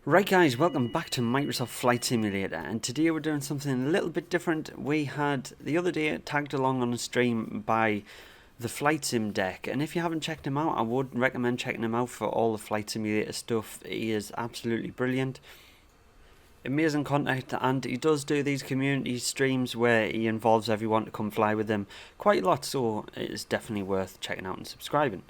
Right guys, welcome back to Microsoft Flight Simulator, and today we're doing something a little bit different. We had the other day tagged along on a stream by TheFlightSimDeck, and if you haven't checked him out, I would recommend checking him out for all the Flight Simulator stuff. He is absolutely brilliant, amazing content, and he does do these community streams where he involves everyone to come fly with him quite a lot, so it is definitely worth checking out and subscribing.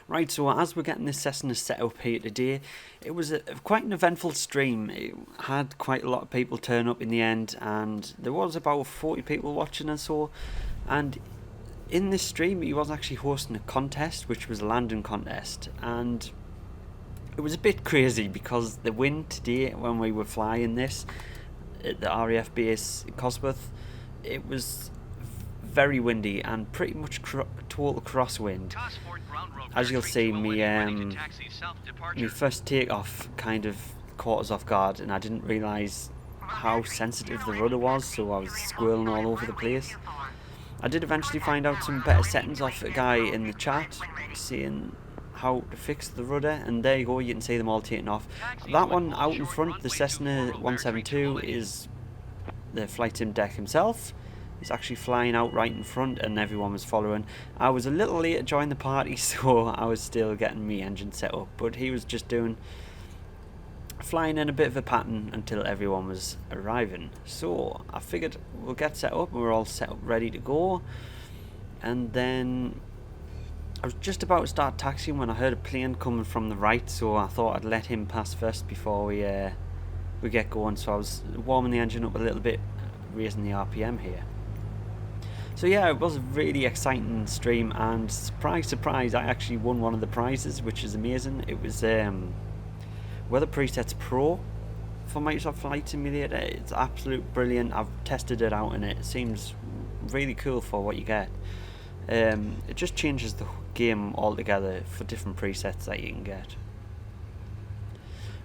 Right, so as we're getting this session set up here today, it was quite an eventful stream. It had quite a lot of people turn up in the end, and there was about 40 people watching or so. And in this stream, he was actually hosting a contest, which was a landing contest. And it was a bit crazy because the wind today, when we were flying this at the RAF base in Cosworth, it was very windy and pretty much total crosswind. As you'll see, me first takeoff kind of caught us off guard, and I didn't realise how sensitive the rudder was, so I was squirreling all over the place. I did eventually find out some better settings off a guy in the chat, seeing how to fix the rudder, and there you go, you can see them all taken off. That one out in front, the Cessna 172, is the TheFlightSimDeck himself. He's actually flying out right in front, and everyone was following. I was a little late to join the party, so I was still getting my engine set up, but he was just flying in a bit of a pattern until everyone was arriving. So I figured we'll get set up, and we're all set up ready to go. And then I was just about to start taxiing when I heard a plane coming from the right, so I thought I'd let him pass first before we get going. So I was warming the engine up a little bit, raising the RPM here. So yeah, it was a really exciting stream, and surprise, surprise, I actually won one of the prizes, which is amazing. It was Weather Preset Pro for Microsoft Flight Simulator. It's absolute brilliant. I've tested it out, and it seems really cool for what you get. It just changes the game altogether for different presets that you can get.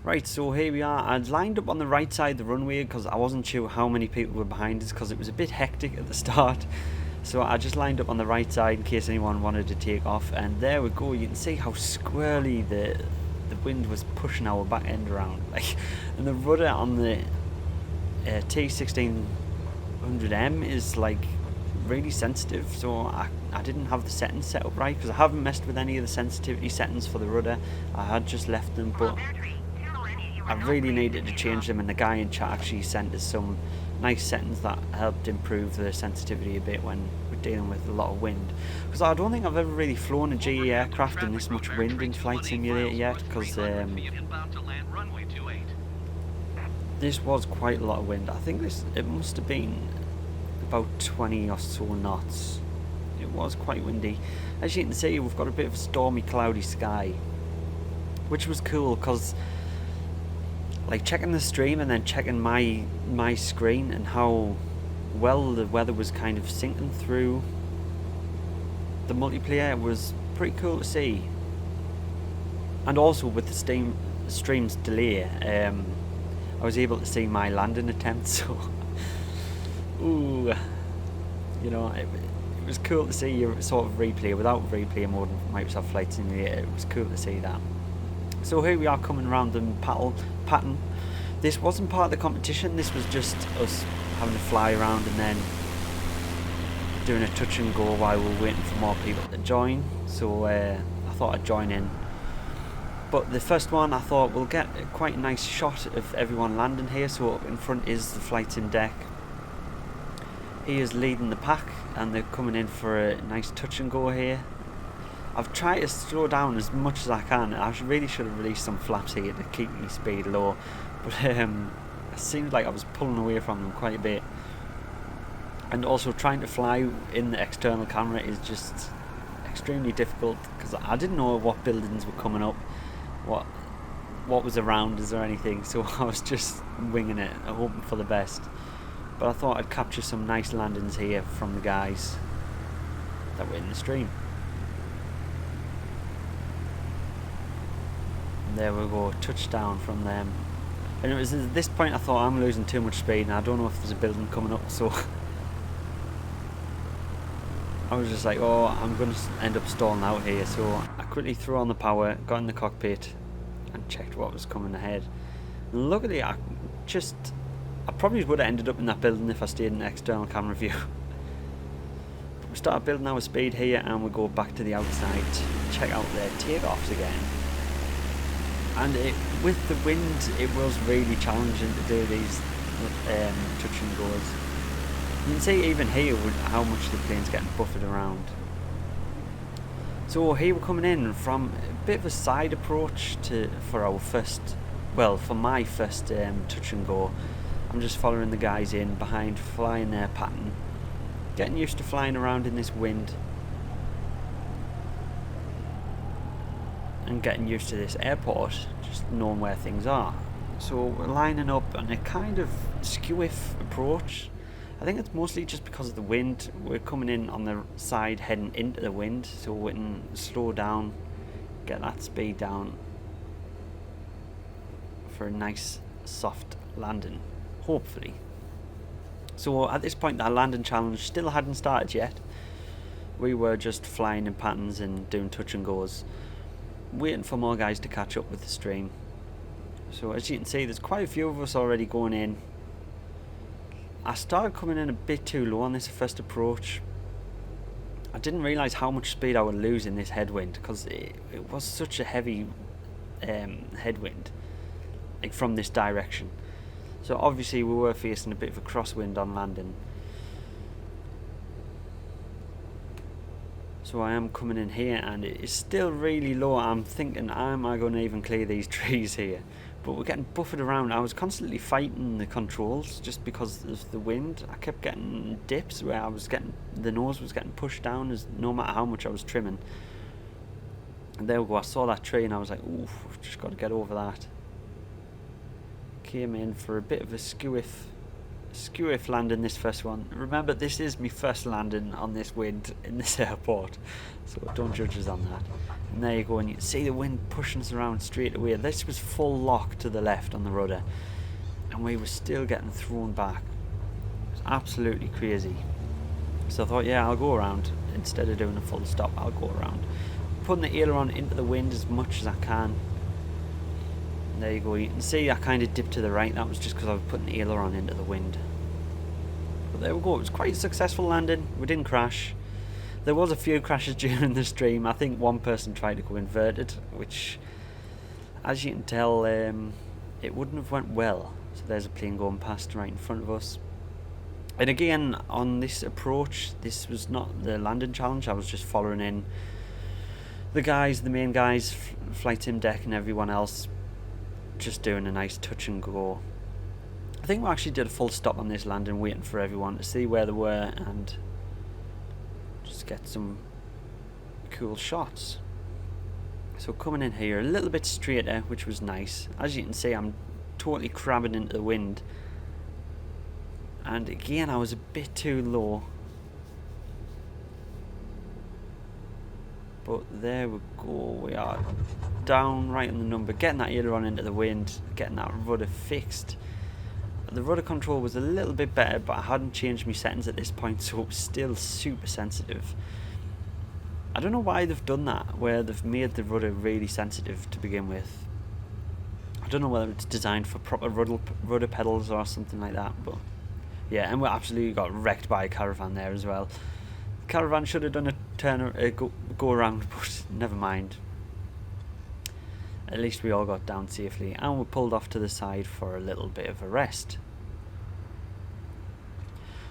Right, so here we are. I'd lined up on the right side of the runway because I wasn't sure how many people were behind us, because it was a bit hectic at the start. So I just lined up on the right side in case anyone wanted to take off, and there we go. You can see how squirrely the wind was pushing our back end around, and the rudder on the T1600M is really sensitive, so I didn't have the settings set up right, because I haven't messed with any of the sensitivity settings for the rudder. I had just left them, but I really needed to change them, and the guy in chat actually sent us some nice settings that helped improve the sensitivity a bit when we're dealing with a lot of wind. Because I don't think I've ever really flown a GE aircraft in this much wind in Flight Simulator yet, because this was quite a lot of wind. I think it must have been about 20 or so knots. It was quite windy. As you can see, we've got a bit of a stormy, cloudy sky, which was cool, because checking the stream and then checking my screen and how well the weather was kind of sinking through the multiplayer was pretty cool to see. And also with the stream's delay, I was able to see my landing attempt, so ooh, you know, it was cool to see your sort of replay without replay mode in Microsoft Flight Simulator. It was cool to see that. So here we are coming around the pattern. This wasn't part of the competition, this was just us having to fly around and then doing a touch and go while we were waiting for more people to join. So I thought I'd join in. But the first one, I thought we'll get quite a nice shot of everyone landing here. So up in front is the TheFlightSimDeck. He is leading the pack, and they're coming in for a nice touch and go here. I've tried to slow down as much as I can. I really should have released some flaps here to keep my speed low, but it seemed like I was pulling away from them quite a bit. And also trying to fly in the external camera is just extremely difficult, because I didn't know what buildings were coming up, what was around us or anything, so I was just winging it, hoping for the best. But I thought I'd capture some nice landings here from the guys that were in the stream. There we go, touchdown from them. And it was at this point I thought, I'm losing too much speed and I don't know if there's a building coming up, so I was just like, oh, I'm going to end up stalling out here. So I quickly threw on the power, got in the cockpit, and checked what was coming ahead. And luckily, I probably would have ended up in that building if I stayed in the external camera view. We started building our speed here, and we go back to the outside to check out the takeoffs again. And with the wind, it was really challenging to do these touch and goes. You can see even here how much the plane's getting buffered around. So here we're coming in from a bit of a side approach for my first touch and go. I'm just following the guys in behind, flying their pattern, getting used to flying around in this wind, and getting used to this airport, just knowing where things are. So we're lining up on a kind of skew-if approach. I think it's mostly just because of the wind. We're coming in on the side heading into the wind, so we can slow down, get that speed down for a nice soft landing, hopefully. So at this point, that landing challenge still hadn't started yet. We were just flying in patterns and doing touch and goes, waiting for more guys to catch up with the stream. So as you can see, there's quite a few of us already going in. I started coming in a bit too low on this first approach. I didn't realise how much speed I would lose in this headwind, because it was such a heavy headwind, like from this direction. So obviously we were facing a bit of a crosswind on landing. So I am coming in here, and it is still really low. I'm thinking, am I going to even clear these trees here? But we're getting buffered around. I was constantly fighting the controls just because of the wind. I kept getting dips where the nose was getting pushed down no matter how much I was trimming. And there we go, I saw that tree and I was like, oof, I've just got to get over that. Came in for a bit of a skew-if landing this first one. Remember, this is my first landing on this wind in this airport, so don't judge us on that. And there you go, and you can see the wind pushing us around straight away. This was full lock to the left on the rudder, and we were still getting thrown back. It was absolutely crazy. So I thought, yeah, I'll go around. Instead of doing a full stop, I'll go around. Putting the aileron into the wind as much as I can. And there you go, you can see I kind of dipped to the right. That was just because I was putting the aileron into the wind. But there we go, it was quite a successful landing. We didn't crash. There was a few crashes during the stream. I think one person tried to go inverted, which, as you can tell, it wouldn't have went well. So there's a plane going past right in front of us. And again, on this approach, this was not the landing challenge. I was just following in the main guys, TheFlightSimDeck and everyone else, just doing a nice touch and go. I think we actually did a full stop on this landing, waiting for everyone to see where they were and just get some cool shots. So coming in here a little bit straighter, which was nice. As you can see, I'm totally crabbing into the wind, and again I was a bit too low, but there we go, we are down right on the number, getting that aileron into the wind, getting that rudder fixed. The rudder control was a little bit better, but I hadn't changed my settings at this point, so it was still super sensitive. I don't know why they've done that, where they've made the rudder really sensitive to begin with. I don't know whether it's designed for proper rudder pedals or something like that, but yeah, and we absolutely got wrecked by a caravan there as well. The caravan should have done a go around, but never mind. At least we all got down safely, and we pulled off to the side for a little bit of a rest.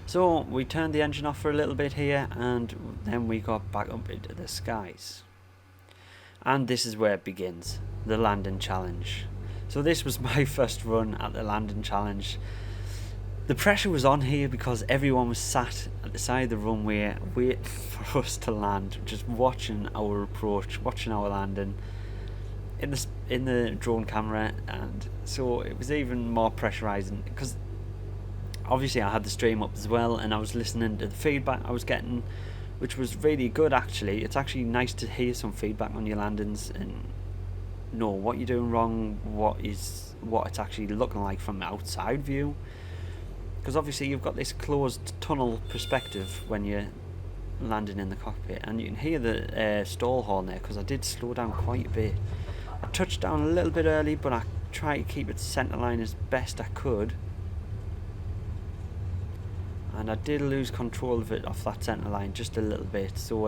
So we turned the engine off for a little bit here, and then we got back up into the skies. And this is where it begins, the landing challenge. So this was my first run at the landing challenge. The pressure was on here because everyone was sat at the side of the runway waiting for us to land, just watching our approach, watching our landing in the drone camera. And so it was even more pressurizing because obviously I had the stream up as well, and I was listening to the feedback I was getting, which was really good actually. It's actually nice to hear some feedback on your landings and know what you're doing wrong, what it's actually looking like from the outside view, because obviously you've got this closed tunnel perspective when you're landing in the cockpit, and you can hear the stall horn there because I did slow down quite a bit. I touched down a little bit early, but I tried to keep it centre line as best I could. And I did lose control of it off that centre line just a little bit. So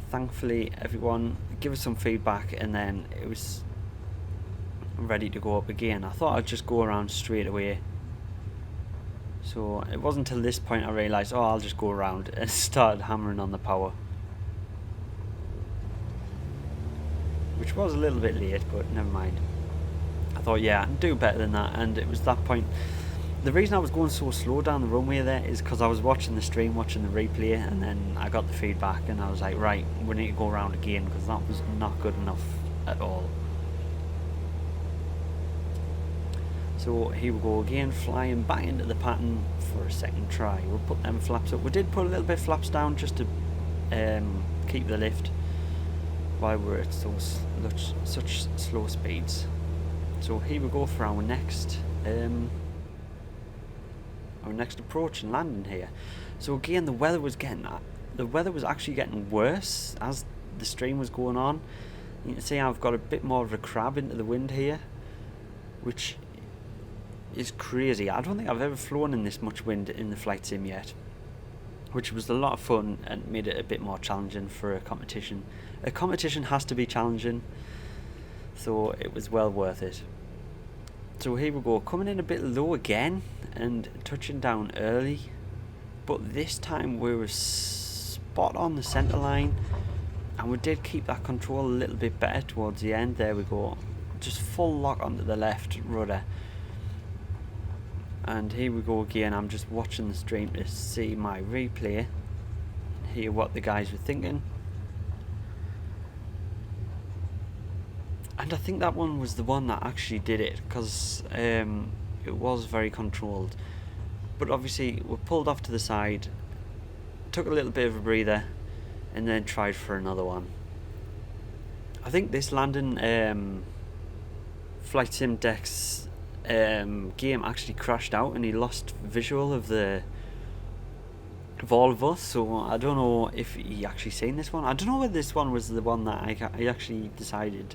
thankfully everyone gave us some feedback, and then it was ready to go up again. I thought I'd just go around straight away. So it wasn't until this point I realised, oh, I'll just go around, and started hammering on the power. Which was a little bit late, but never mind. I thought, yeah, I can do better than that, and it was that point. The reason I was going so slow down the runway there is because I was watching the stream, watching the replay, and then I got the feedback, and I was like, right, we need to go around again, because that was not good enough at all. So here we go again, flying back into the pattern for a second try. We'll put them flaps up. We did put a little bit of flaps down just to keep the lift while we're at such slow speeds. So here we go for our next approach and landing here. So again, the weather was actually getting worse as the stream was going on. You can see I've got a bit more of a crab into the wind here, which is crazy. I don't think I've ever flown in this much wind in the flight sim yet, which was a lot of fun and made it a bit more challenging for a competition. A competition has to be challenging, so it was well worth it. So here we go, coming in a bit low again and touching down early, but this time we were spot on the centre line, and we did keep that control a little bit better towards the end. There we go, just full lock onto the left rudder. And here we go again, I'm just watching the stream to see my replay, hear what the guys were thinking. And I think that one was the one that actually did it, because it was very controlled. But obviously we pulled off to the side, took a little bit of a breather, and then tried for another one. I think this landing TheFlightSimDeck's game actually crashed out, and he lost visual of all of us, so I don't know if he actually seen this one. I don't know whether this one was the one that I actually decided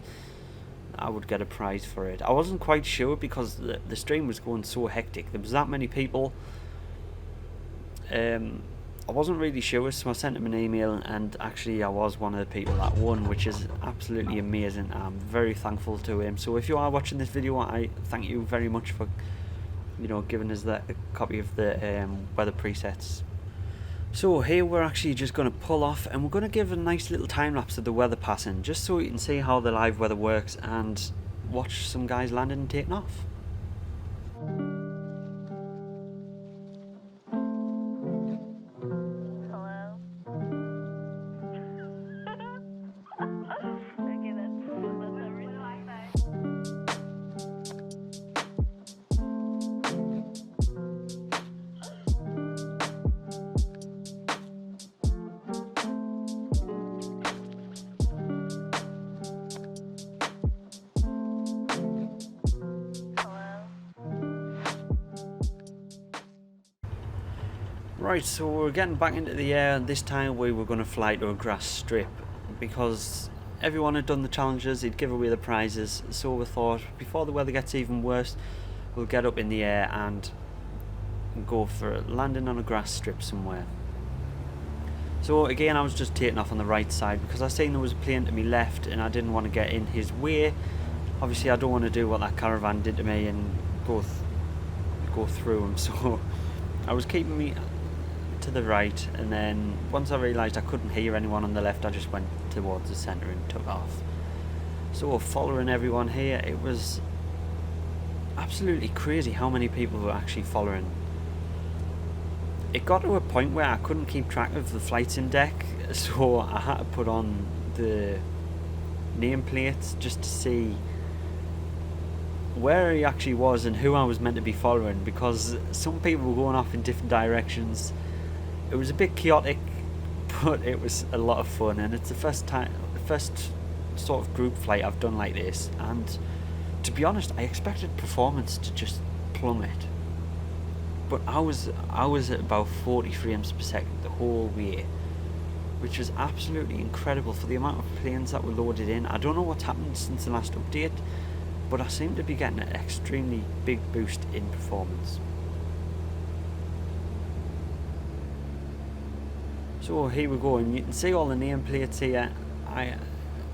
I would get a prize for it. I wasn't quite sure because the stream was going so hectic. There was that many people. I wasn't really sure, so I sent him an email, and actually I was one of the people that won, which is absolutely amazing. I'm very thankful to him. So if you are watching this video, I thank you very much for, you know, giving us a copy of the weather presets. So here we're actually just going to pull off, and we're going to give a nice little time lapse of the weather passing, just so you can see how the live weather works and watch some guys landing and taking off. Right, so we're getting back into the air, and this time we were going to fly to a grass strip because everyone had done the challenges, they'd give away the prizes, so we thought before the weather gets even worse, we'll get up in the air and go for landing on a grass strip somewhere. So again, I was just taking off on the right side because I seen there was a plane to my left and I didn't want to get in his way. Obviously I don't want to do what that caravan did to me and go through him, so I was keeping me to the right, and then once I realised I couldn't hear anyone on the left, I just went towards the centre and took off. So following everyone here, it was absolutely crazy how many people were actually following. It got to a point where I couldn't keep track of the TheFlightSimDeck, so I had to put on the nameplates just to see where he actually was and who I was meant to be following, because some people were going off in different directions. It was a bit chaotic, but it was a lot of fun, and it's the first sort of group flight I've done like this, and to be honest, I expected performance to just plummet, but I was at about 40 frames per second the whole way, which was absolutely incredible for the amount of planes that were loaded in. I don't know what's happened since the last update, but I seem to be getting an extremely big boost in performance. So here we go, and you can see all the nameplates here.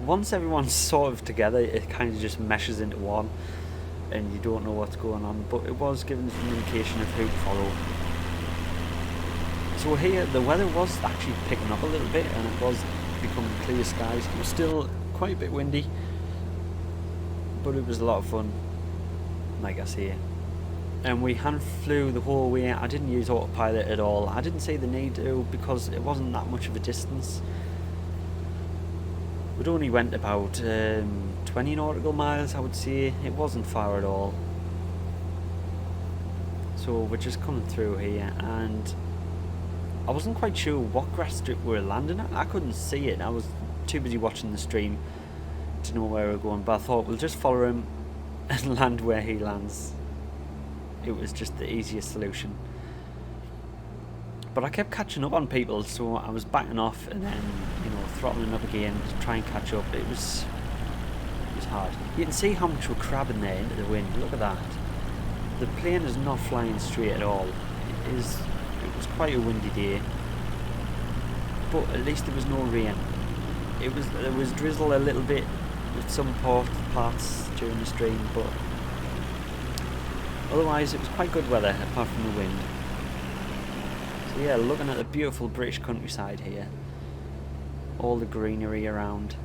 Once everyone's sort of together, it kind of just meshes into one, and you don't know what's going on, but it was giving us an indication of who to follow. So here, the weather was actually picking up a little bit, and it was becoming clear skies. It was still quite a bit windy, but it was a lot of fun, like I say. And we hand flew the whole way. I didn't use autopilot at all. I didn't see the need to, because it wasn't that much of a distance. We'd only went about 20 nautical miles, I would say. It wasn't far at all. So we're just coming through here, and I wasn't quite sure what grass strip we were landing at. I couldn't see it. I was too busy watching the stream to know where we were going, but I thought we'll just follow him and land where he lands. It was just the easiest solution. But I kept catching up on people, so I was backing off and then, throttling up again to try and catch up. It was hard. You can see how much we're crabbing there into the wind. Look at that. The plane is not flying straight at all. It was quite a windy day, but at least there was no rain. There was drizzle a little bit with some parts during the stream, but otherwise it was quite good weather apart from the wind. So yeah, looking at the beautiful British countryside here, all the greenery around.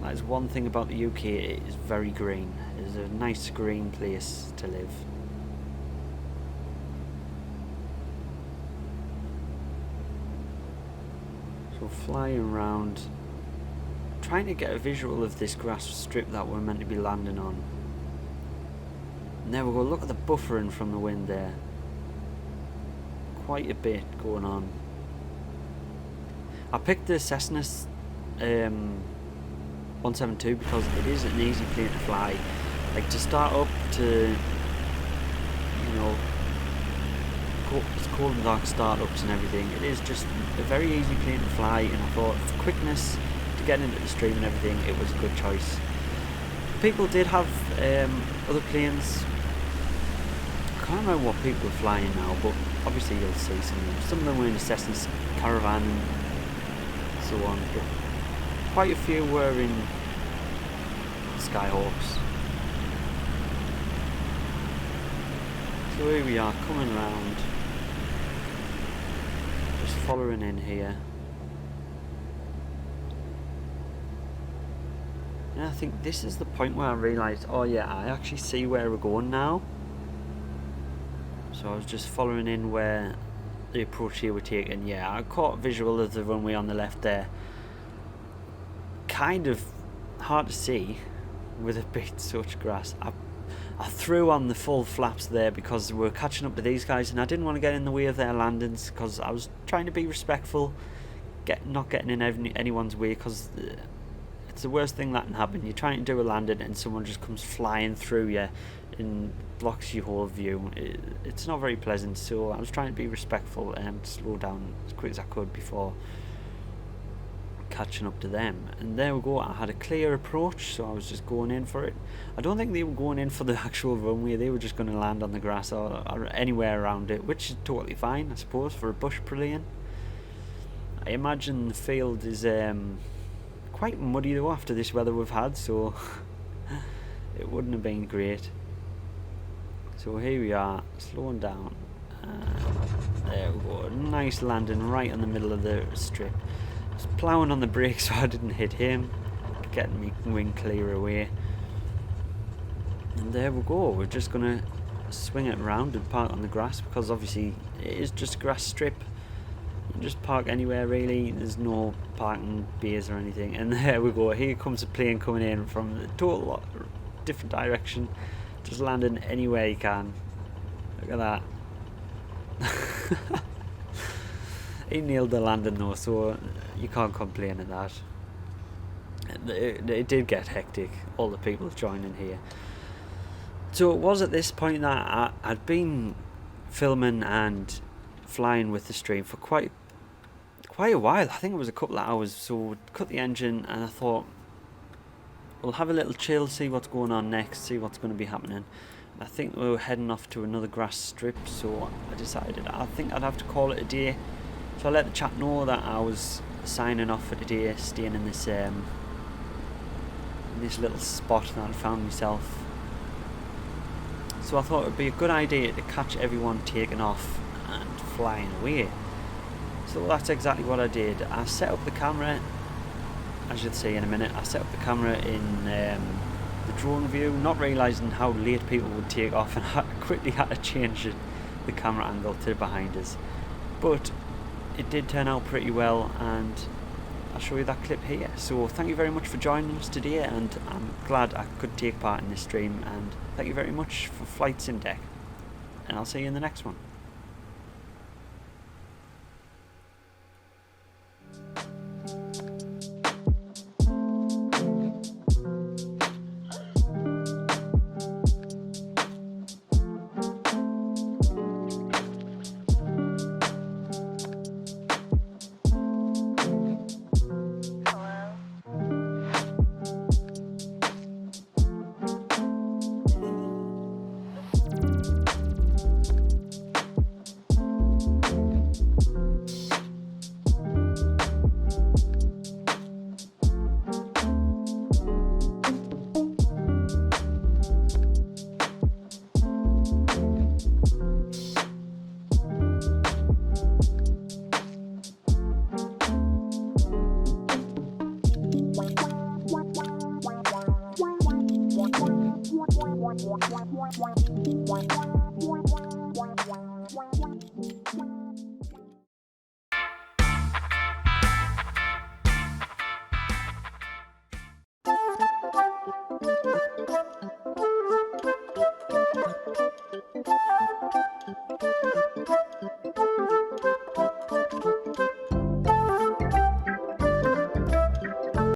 That is one thing about the UK, it is very green. It is a nice green place to live. So flying around, trying to get a visual of this grass strip that we're meant to be landing on. And there we go, look at the buffering from the wind there. Quite a bit going on. I picked the Cessna 172 because it is an easy plane to fly. Like, to start up, to it's cold and dark startups and everything, it is just a very easy plane to fly, and I thought for quickness to get into the stream and everything, it was a good choice. People did have other planes. I can't remember what people are flying now, but obviously you'll see some of them were in the Cessna Caravan and so on, but quite a few were in Skyhawks. So here we are, coming round, just following in here. And I think this is the point where I realised, oh yeah, I actually see where we're going now. So I was just following in where the approach here we're taking. Yeah, I caught a visual of the runway on the left there. Kind of hard to see with a bit such grass. I threw on the full flaps there because we're catching up with these guys, and I didn't want to get in the way of their landings because I was trying to be respectful, not getting in anyone's way, because it's the worst thing that can happen. You're trying to do a landing and someone just comes flying through you and blocks your whole view. It's not very pleasant, so I was trying to be respectful and slow down as quick as I could before catching up to them. And there we go, I had a clear approach, so I was just going in for it. I don't think they were going in for the actual runway, they were just going to land on the grass or anywhere around it, which is totally fine, I suppose, for a bush plane. I imagine the field is quite muddy though after this weather we've had, so it wouldn't have been great. So here we are, slowing down. There we go, nice landing right in the middle of the strip. I was ploughing on the brakes so I didn't hit him, getting me wing clear away. And there we go, we're just going to swing it around and park on the grass, because obviously it is just a grass strip. You can just park anywhere really, there's no parking bays or anything. And there we go, here comes a plane coming in from a total different direction, just landing anywhere you can. Look at that. He nailed the landing though, so you can't complain at that. It did get hectic, all the people joining here. So it was at this point that I'd been filming and flying with the stream for quite quite a while. I think it was a couple of hours. So we cut the engine, and I thought we'll have a little chill, see what's going on next, see what's going to be happening. And I think we were heading off to another grass strip, so I decided I think I'd have to call it a day. So I let the chat know that I was signing off for the day, staying in this little spot that I found myself. So I thought it would be a good idea to catch everyone taking off and flying away. So that's exactly what I did. I set up the camera, as you'll see in a minute. I set up the camera in the drone view, not realising how late people would take off, and I quickly had to change the camera angle to behind us. But it did turn out pretty well, and I'll show you that clip here. So thank you very much for joining us today, and I'm glad I could take part in this stream, and thank you very much for TheFlightSimDeck, and I'll see you in the next one.